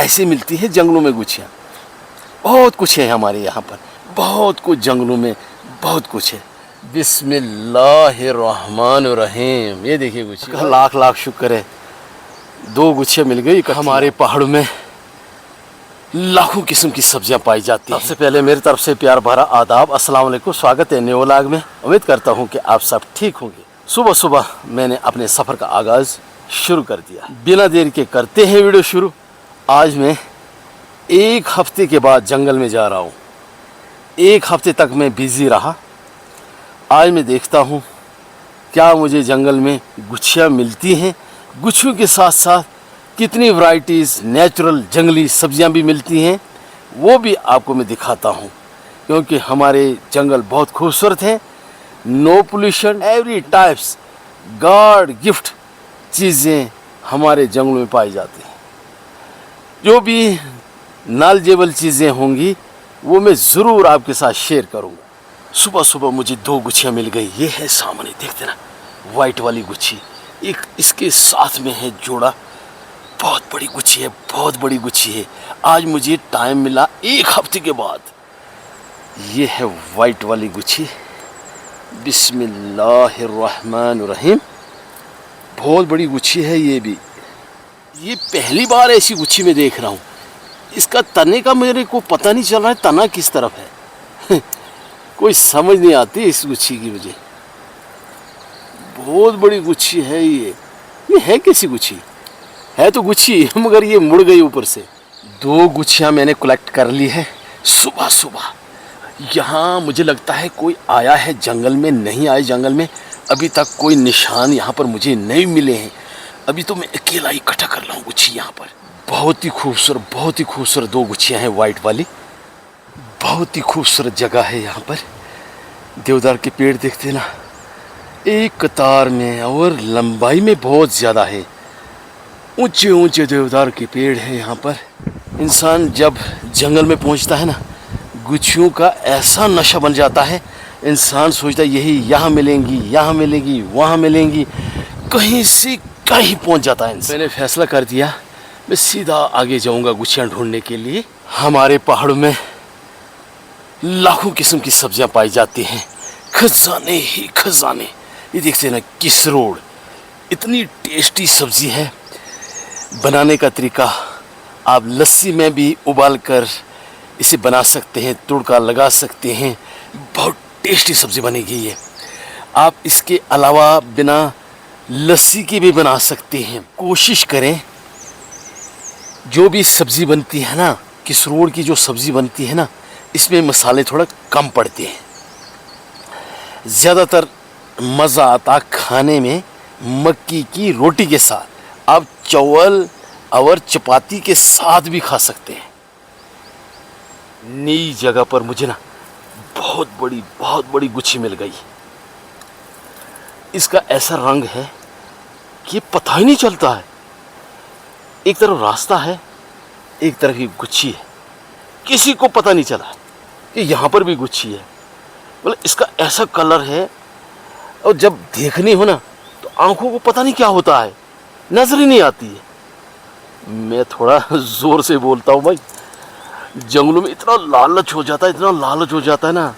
ऐसे मिलती है जंगलों में गुच्छियाँ। बहुत कुछ है हमारे यहाँ पर, बहुत कुछ जंगलों में, बहुत कुछ है। बिस्मिल्लाहिर्रहमानिर्रहीम। ये देखिए गुच्छियाँ, लाख लाख शुक्र है 2 गुच्छियाँ मिल गई। हमारे पहाड़ों में लाखों किस्म की सब्जियां पाई जाती हैं। सबसे पहले मेरी तरफ से प्यार भरा आदाब, अस्सलाम वालेकुम, स्वागत है न्यू व्लॉग में। उम्मीद करता हूं कि आप सब ठीक होंगे। सुबह सुबह मैंने अपने सफ़र का आगाज़ शुरू कर दिया। बिना देर के करते हैं वीडियो शुरू। आज मैं 1 हफ्ते के बाद जंगल में जा रहा हूँ। 1 हफ्ते तक मैं बिज़ी रहा। आज मैं देखता हूँ क्या मुझे जंगल में गुच्छियाँ मिलती हैं। गुच्छियों के साथ साथ कितनी वैरायटीज़ नेचुरल जंगली सब्जियां भी मिलती हैं, वो भी आपको मैं दिखाता हूं। क्योंकि हमारे जंगल बहुत खूबसूरत हैं। No pollution, every types god gift चीज़ें हमारे जंगलों में पाई जाती हैं। जो भी नॉलेजेबल चीज़ें होंगी वो मैं ज़रूर आपके साथ शेयर करूंगा। सुबह सुबह मुझे 2 गुच्छियाँ मिल गई। ये है सामने, देखते ना, वाइट वाली गुच्छी। एक इसके साथ में है जोड़ा, बहुत बड़ी गुच्छी है, बहुत बड़ी गुच्छी है। आज मुझे टाइम मिला 1 हफ्ते के बाद। ये है वाइट वाली गुच्छी। बिस्मिल्लाहिर्रहमानिर्रहीम। बहुत बड़ी गुच्छी है ये भी। ये पहली बार ऐसी गुच्छी में देख रहा हूँ। इसका तने का मेरे को पता नहीं चल रहा है, तना किस तरफ है कोई समझ नहीं आती इस गुच्छी की मुझे। बहुत बड़ी गुच्छी है ये है कैसी गुच्छी है? तो गुच्छी मगर ये मुड़ गई ऊपर से। 2 गुच्छियाँ मैंने कलेक्ट कर ली है सुबह सुबह। यहाँ मुझे लगता है कोई आया है जंगल में, नहीं आए जंगल में अभी तक कोई निशान यहाँ पर मुझे नहीं मिले हैं। अभी तो मैं अकेला इकट्ठा कर रहा हूँ गुच्छी यहाँ पर। बहुत ही खूबसूरत 2 गुच्छियाँ हैं वाइट वाली। बहुत ही खूबसूरत जगह है यहाँ पर। देवदार के पेड़ देखते ना, एक कतार में और लंबाई में बहुत ज़्यादा है। ऊंचे ऊंचे देवदार के पेड़ है यहाँ पर। इंसान जब जंगल में पहुँचता है ना, गुच्छियों का ऐसा नशा बन जाता है। इंसान सोचता है यही यहाँ मिलेंगी, यहाँ मिलेंगी, वहाँ मिलेंगी, कहीं से कहीं पहुँच जाता है। मैंने फैसला कर दिया मैं सीधा आगे जाऊँगा गुच्छियाँ ढूंढने के लिए। हमारे पहाड़ों में लाखों किस्म की सब्जियाँ पाई जाती हैं, खजाने ही खजाने। ये देखते ना, किसरोड़, इतनी टेस्टी सब्ज़ी है। बनाने का तरीका, आप लस्सी में भी उबाल कर इसे बना सकते हैं, तुड़का लगा सकते हैं। बहुत टेस्टी सब्ज़ी बनेगी ये। आप इसके अलावा बिना लस्सी के भी बना सकते हैं। कोशिश करें जो भी सब्ज़ी बनती है ना, किसरोड़ की जो सब्ज़ी बनती है ना, इसमें मसाले थोड़ा कम पड़ते हैं। ज़्यादातर मज़ा आता खाने में मक्की की रोटी के साथ। आप चावल और चपाती के साथ भी खा सकते हैं। नई जगह पर मुझे ना बहुत बड़ी गुच्छी मिल गई। इसका ऐसा रंग है कि पता ही नहीं चलता है। एक तरफ रास्ता है, एक तरफ ही गुच्छी है। किसी को पता नहीं चला कि यहाँ पर भी गुच्छी है। मतलब इसका ऐसा कलर है, और जब देखनी हो ना तो आंखों को पता नहीं क्या होता है, नजर ही नहीं आती है। मैं थोड़ा ज़ोर से बोलता हूँ भाई, जंगलों में इतना लालच हो जाता है ना,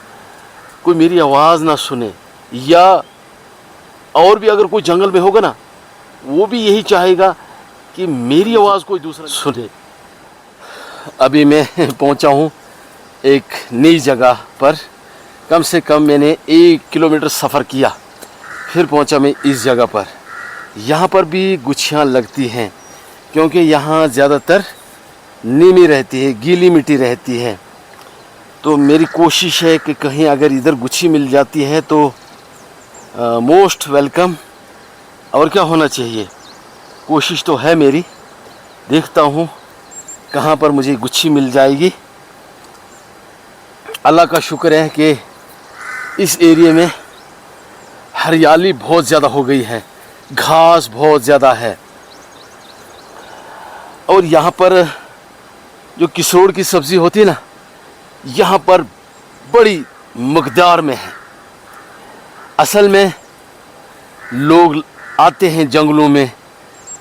कोई मेरी आवाज़ ना सुने, या और भी अगर कोई जंगल में होगा ना, वो भी यही चाहेगा कि मेरी आवाज़ कोई दूसरा सुने। अभी मैं पहुँचा हूँ एक नई जगह पर। कम से कम मैंने 1 किलोमीटर सफ़र किया, फिर पहुंचा मैं इस जगह पर। यहाँ पर भी गुच्छियाँ लगती हैं, क्योंकि यहाँ ज़्यादातर नीमी रहती है, गीली मिट्टी रहती है। तो मेरी कोशिश है कि कहीं अगर इधर गुच्छी मिल जाती है तो मोस्ट वेलकम। और क्या होना चाहिए, कोशिश तो है मेरी। देखता हूँ कहाँ पर मुझे गुच्छी मिल जाएगी। अल्लाह का शुक्र है कि इस एरिया में हरियाली बहुत ज़्यादा हो गई है, घास बहुत ज़्यादा है। और यहाँ पर जो किसरोड़ की सब्ज़ी होती है ना, यहाँ पर बड़ी मकदार में है। असल में लोग आते हैं जंगलों में,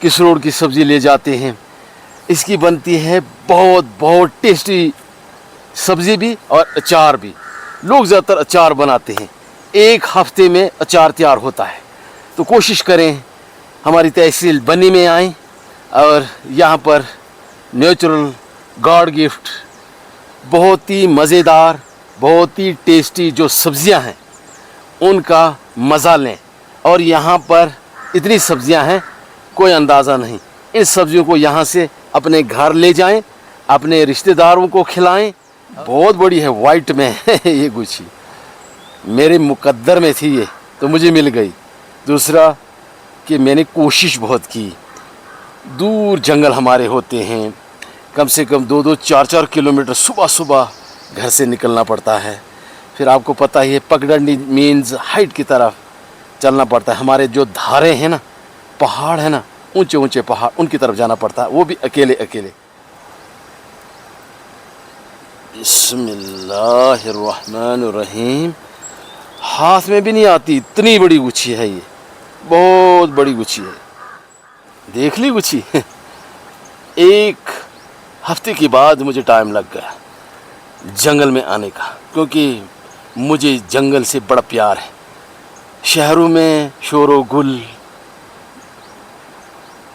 किसरोड़ की सब्ज़ी ले जाते हैं। इसकी बनती है बहुत बहुत टेस्टी सब्ज़ी भी और अचार भी। लोग ज़्यादातर अचार बनाते हैं, 1 हफ्ते में अचार तैयार होता है। तो कोशिश करें हमारी तहसील बन्नी में आएँ और यहाँ पर नेचुरल गॉड गिफ्ट बहुत ही मज़ेदार, बहुत ही टेस्टी जो सब्ज़ियाँ हैं उनका मज़ा लें। और यहाँ पर इतनी सब्ज़ियाँ हैं कोई अंदाज़ा नहीं। इन सब्ज़ियों को यहाँ से अपने घर ले जाएं, अपने रिश्तेदारों को खिलाएं। बहुत बड़ी है, वाइट में है ये गुच्छी। मेरे मुकद्दर में थी ये तो मुझे मिल गई। दूसरा कि मैंने कोशिश बहुत की। दूर जंगल हमारे होते हैं, कम से कम 2-2, 4-4 किलोमीटर सुबह सुबह घर से निकलना पड़ता है। फिर आपको पता ही है पगडंडी मीन्स हाइट की तरफ चलना पड़ता है। हमारे जो धारे हैं ना, पहाड़ है ना, ऊंचे ऊंचे पहाड़, उनकी तरफ जाना पड़ता है, वो भी अकेले अकेले। बिस्मिल्लाहिर्रहमानिर्रहीम। हाथ में भी नहीं आती, इतनी बड़ी गुच्छी है ये, बहुत बड़ी गुच्छी है। देख ली गुच्छी। 1 हफ्ते के बाद मुझे टाइम लग गया जंगल में आने का, क्योंकि मुझे जंगल से बड़ा प्यार है। शहरों में शोरो गुल,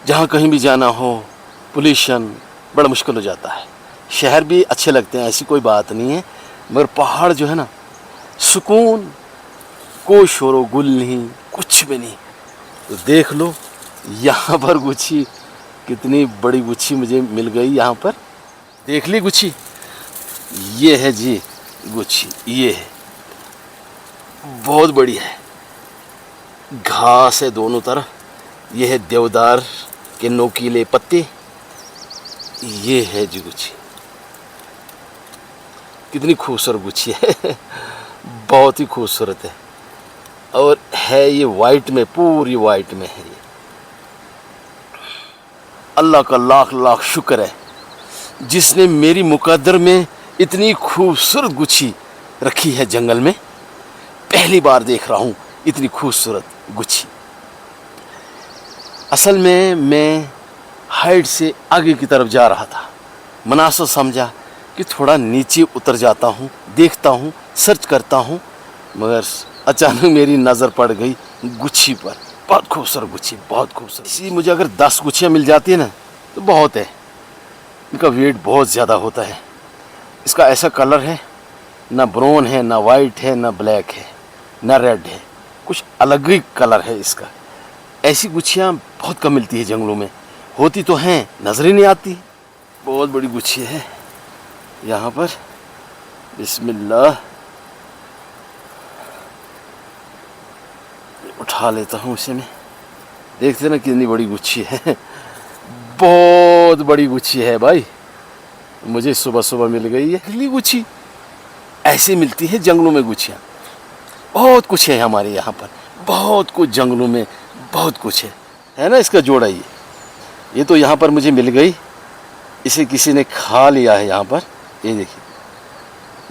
जहाँ कहीं भी जाना हो पोल्यूशन बड़ा मुश्किल हो जाता है। शहर भी अच्छे लगते हैं, ऐसी कोई बात नहीं है, मगर पहाड़ जो है ना, सुकून, कोई शोरो गुल नहीं, कुछ भी नहीं। तो देख लो यहाँ पर गुच्छी, कितनी बड़ी गुच्छी मुझे मिल गई यहाँ पर। देख ली गुच्छी, ये है जी गुच्छी, ये है, बहुत बड़ी है। घास है दोनों तरफ, ये है देवदार के नोकीले पत्ते, ये है जी गुच्छी। कितनी खूबसूरत गुच्छी है। बहुत ही खूबसूरत है। और है ये वाइट में, पूरी वाइट में है ये। अल्लाह का लाख लाख शुक्र है जिसने मेरी मुकद्दर में इतनी खूबसूरत गुच्छी रखी है जंगल में। पहली बार देख रहा हूँ इतनी खूबसूरत गुच्छी। असल में मैं हाइट से आगे की तरफ जा रहा था, मुनासिब समझा कि थोड़ा नीचे उतर जाता हूँ, देखता हूँ, सर्च करता हूँ, मगर अचानक मेरी नज़र पड़ गई गुच्छी पर। बहुत खूबसूरत गुच्छी, बहुत खूबसूरत। इसी मुझे अगर 10 गुच्छियाँ मिल जाती है ना तो बहुत है। इनका वेट बहुत ज़्यादा होता है। इसका ऐसा कलर है, ना ब्राउन है, ना वाइट है, ना ब्लैक है, ना रेड है, कुछ अलग ही कलर है इसका। ऐसी गुच्छियाँ बहुत कम मिलती है जंगलों में, होती तो हैं, नज़र ही नहीं आती। बहुत बड़ी गुच्छी है यहाँ पर। बिस्मिल्लाह, उठा लेता हूँ इसे मैं। देखते ना कितनी बड़ी गुच्छी है। बहुत बड़ी गुच्छी है भाई, मुझे सुबह सुबह मिल गई है अगली गुच्छी। ऐसे मिलती है जंगलों में गुच्छियाँ। बहुत कुछ है हमारे यहाँ पर, बहुत कुछ जंगलों में, बहुत कुछ है ना। इसका जोड़ा ये तो यहाँ पर मुझे मिल गई, इसे किसी ने खा लिया है यहाँ पर, ये देखिए।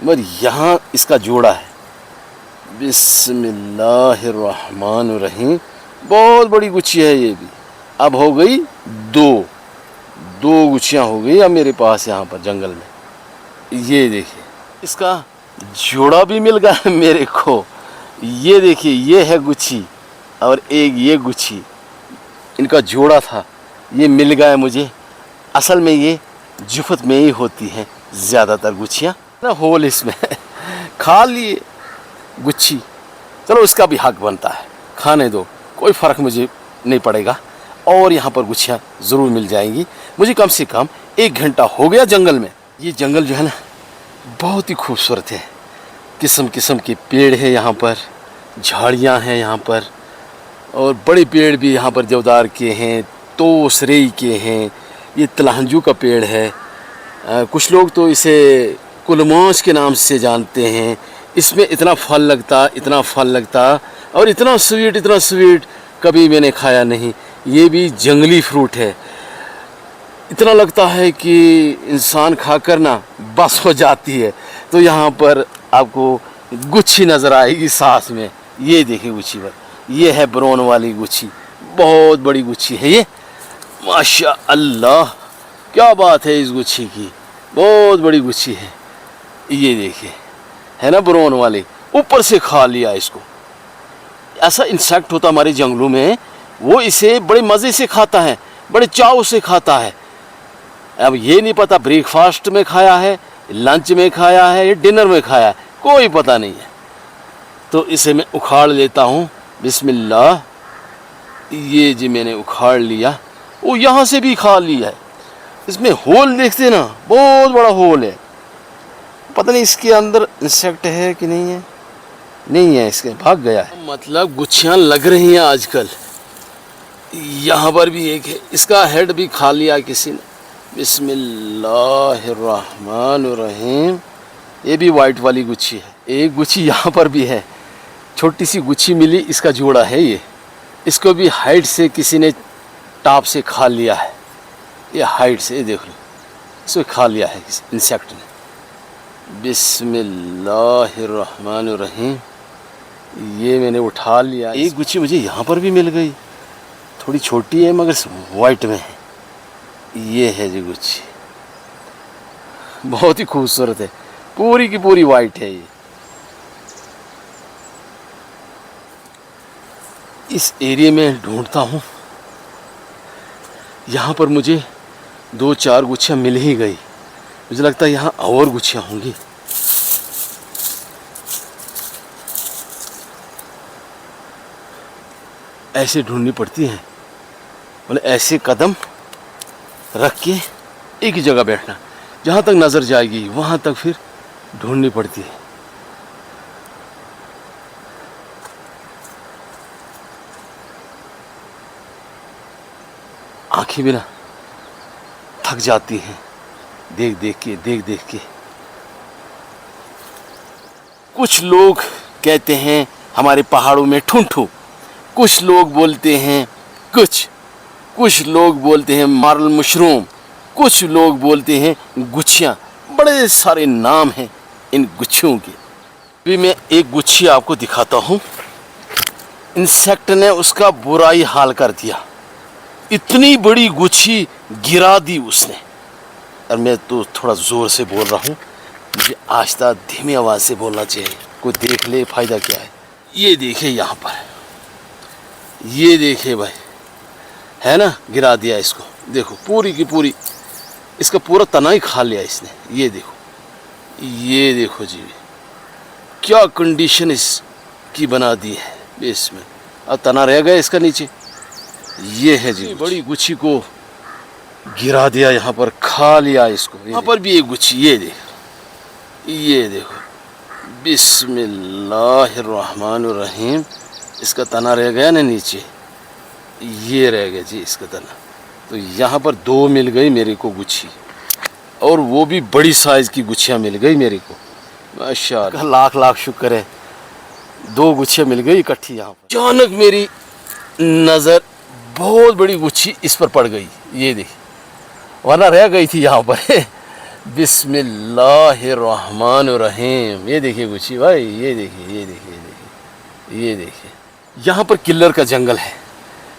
मगर यहाँ इसका जोड़ा है। बिस्मिल्लाहिर्रहमानिर्रहीम। बहुत बड़ी गुच्छी है ये भी। अब हो गई 2 गुच्छियाँ हो गई अब मेरे पास यहाँ पर जंगल में। ये देखिए इसका जोड़ा भी मिल गया मेरे को। ये देखिए, ये है गुच्छी और एक ये गुच्छी, इनका जोड़ा था, ये मिल गया मुझे। असल में ये जुफत में ही होती हैं ज़्यादातर गुच्छियाँ ना, होल इसमें। खा लिए गुच्छी, चलो इसका भी हक बनता है, खाने दो, कोई फ़र्क मुझे नहीं पड़ेगा। और यहाँ पर गुच्छियाँ ज़रूर मिल जाएंगी। मुझे कम से कम 1 घंटा हो गया जंगल में। ये जंगल जो है ना बहुत ही खूबसूरत है। किस्म किस्म के पेड़ हैं यहाँ पर, झाड़ियाँ हैं यहाँ पर, और बड़े पेड़ भी यहाँ पर देवदार के हैं, तोसरेई के हैं, ये तलहंजू का पेड़ है। कुछ लोग तो इसे कुलमौज के नाम से जानते हैं। इसमें इतना फल लगता, इतना फल लगता, और इतना स्वीट कभी मैंने खाया नहीं। ये भी जंगली फ्रूट है। इतना लगता है कि इंसान खाकर ना बस हो जाती है। तो यहाँ पर आपको गुच्छी नज़र आएगी साथ में। ये देखिए गुच्छी पर, ये है ब्राउन वाली गुच्छी, बहुत बड़ी गुच्छी है ये, माशा अल्लाह। क्या बात है इस गुच्छी की, बहुत बड़ी गुच्छी है। ये देखिए, है ना ब्राउन वाले, ऊपर से खा लिया इसको। ऐसा इंसेक्ट होता हमारे जंगलों में, वो इसे बड़े मज़े से खाता है, बड़े चाव से खाता है। अब ये नहीं पता ब्रेकफास्ट में खाया है, लंच में खाया है या डिनर में खाया है, कोई पता नहीं है। तो इसे मैं उखाड़ लेता हूँ, बिस्मिल्लाह। ये जी मैंने उखाड़ लिया। वो यहाँ से भी खा लिया है। इसमें होल देखते ना, बहुत बड़ा होल है। पता नहीं इसके अंदर इंसेक्ट है कि नहीं है। नहीं है, इसके भाग गया है। मतलब गुच्छियाँ लग रही हैं आजकल। यहाँ पर भी एक है, इसका हेड भी खा लिया किसी ने। बिस्मिल्लाहिर्रहमानिर्रहीम। ये भी वाइट वाली गुच्छी है। एक गुच्छी यहाँ पर भी है, छोटी सी गुच्छी मिली, इसका जोड़ा है ये। इसको भी हाइट से किसी ने टॉप से खा लिया है। ये हाइट से, ये देख लो, इसको खा लिया है किसी इंसेक्ट ने। बिस्मिल्लाहिर्रहमानिर्रहीम। ये मैंने उठा लिया। एक गुच्छी मुझे यहाँ पर भी मिल गई, थोड़ी छोटी है मगर वाइट में है। ये है जी गुच्छी, बहुत ही खूबसूरत है, पूरी की पूरी वाइट है ये। इस एरिया में ढूंढता हूँ, यहाँ पर मुझे 2-4 गुच्छियाँ मिल ही गई। मुझे लगता है यहाँ और गुच्छियाँ होंगी। ऐसे ढूंढनी पड़ती हैं, मतलब ऐसे कदम रख के एक ही जगह बैठना, जहाँ तक नज़र जाएगी वहाँ तक फिर ढूंढनी पड़ती है। आँखें भी ना थक जाती हैं देख देख के। कुछ लोग कहते हैं हमारे पहाड़ों में ठुंठू, कुछ लोग बोलते हैं कुछ लोग बोलते हैं मार्ल मशरूम, कुछ लोग बोलते हैं गुच्छियाँ। बड़े सारे नाम हैं इन गुच्छियों के। अभी मैं एक गुच्छी आपको दिखाता हूँ। इंसेक्ट ने उसका बुरा ही हाल कर दिया, इतनी बड़ी गुच्छी गिरा दी उसने। और मैं तो थोड़ा ज़ोर से बोल रहा हूँ, मुझे आहिस्ता धीमी आवाज़ से बोलना चाहिए, कोई देख ले, फ़ायदा क्या है। ये देखिए यहाँ पर, ये देखिए भाई, है ना, गिरा दिया इसको। देखो पूरी की पूरी, इसका पूरा तना ही खा लिया इसने। ये देखो जी, क्या कंडीशन इसकी बना दी है इसमें। अब तना रह गया इसका नीचे। ये है जी, बड़ी गुच्छी को गिरा दिया, यहाँ पर खा लिया इसको। यहाँ पर भी एक गुच्छी, ये देखो बिस्मिल्लाहिर्रहमानिर्रहीम। इसका तना रह गया ना नीचे, ये रह गया जी इसका तना। तो यहाँ पर 2 मिल गई मेरे को गुच्छी, और वो भी बड़ी साइज़ की गुच्छियाँ मिल गई मेरे को। माशाअल्लाह, लाख लाख शुक्र है, 2 गुच्छियाँ मिल गई इकट्ठी यहाँ पर। अचानक मेरी नज़र बहुत बड़ी गुच्छी इस पर पड़ गई, ये देखिए, वरना रह गई थी यहाँ पर। बिस्मिल्लाहिर्रहमानिर्रहीम। ये देखिए गुच्छी भाई, ये देखिए। यहाँ पर किल्लर का जंगल है,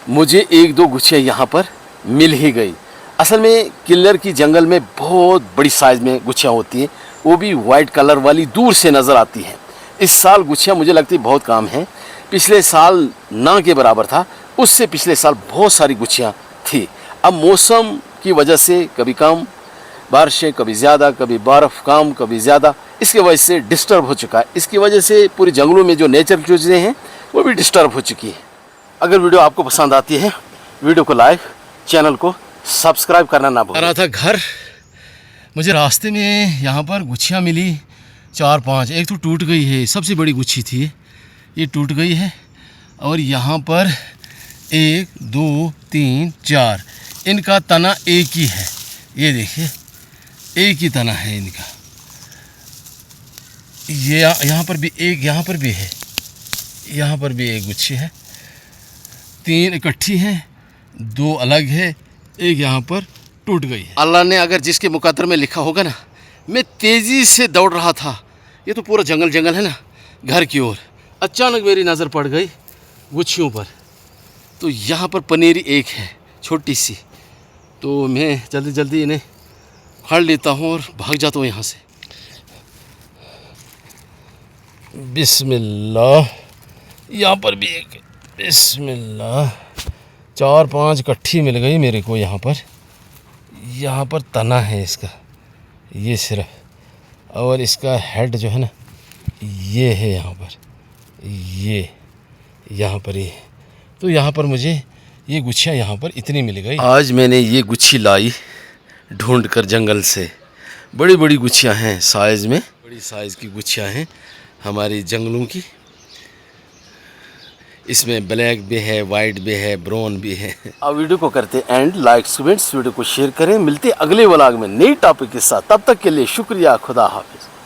मुझे 1-2 गुच्छियाँ यहाँ पर मिल ही गई। असल में किल्लर की जंगल में बहुत बड़ी साइज़ में गुच्छियाँ होती हैं, वो भी वाइट कलर वाली, दूर से नज़र आती हैं। इस साल गुच्छियाँ मुझे लगती बहुत कम हैं, पिछले साल ना के बराबर था, उससे पिछले साल बहुत सारी गुच्छियाँ थी। अब मौसम की वजह से कभी कम बारिशें, कभी ज़्यादा, कभी बर्फ़ कम, कभी ज़्यादा, इसकी वजह से डिस्टर्ब हो चुका है। इसकी वजह से पूरे जंगलों में जो नेचर की चीज़ें हैं वो भी डिस्टर्ब हो चुकी है। अगर वीडियो आपको पसंद आती है, वीडियो को लाइक, चैनल को सब्सक्राइब करना ना भूलें। आ रहा था घर, मुझे रास्ते में यहाँ पर गुच्छियाँ मिली 4-5। एक तो टूट गई है, सबसे बड़ी गुच्छी थी ये, टूट गई है। और यहाँ पर 1, 2, 3, 4, इनका तना एक ही है। ये देखिए, एक ही तना है इनका। ये यहाँ पर भी एक, यहाँ पर भी है, यहाँ पर भी एक गुच्छी है। 3 इकट्ठी हैं, 2 अलग है, एक यहाँ पर टूट गई है। अल्लाह ने अगर जिसके मुकद्दर में लिखा होगा ना, मैं तेज़ी से दौड़ रहा था, ये तो पूरा जंगल है ना, घर की ओर। अचानक मेरी नज़र पड़ गई गुच्छियों पर। तो यहाँ पर पनेरी एक है, छोटी सी, तो मैं जल्दी जल्दी इन्हें फाड़ लेता हूँ और भाग जाता हूँ यहाँ से। बिस्मिल्लाह, यहाँ पर भी एक, बिस्मिल्लाह, 4-5 इकट्ठी मिल गई मेरे को यहाँ पर। यहाँ पर तना है इसका, ये सिर्फ, और इसका हेड जो है ना ये है यहाँ पर, ये यहाँ पर ये। तो यहाँ पर मुझे ये गुच्छियाँ यहाँ पर इतनी मिल गई। आज मैंने ये गुच्छी लाई ढूंढ कर जंगल से। बड़ी बड़ी गुच्छियाँ हैं साइज़ में, बड़ी साइज़ की गुच्छियाँ हैं हमारी जंगलों की। इसमें ब्लैक भी है, वाइट भी है, ब्राउन भी है। अब वीडियो को करते एंड, लाइक कमेंट्स, वीडियो को शेयर करें। मिलते अगले व्लॉग में नई टॉपिक के साथ, तब तक के लिए शुक्रिया, खुदा हाफिज़।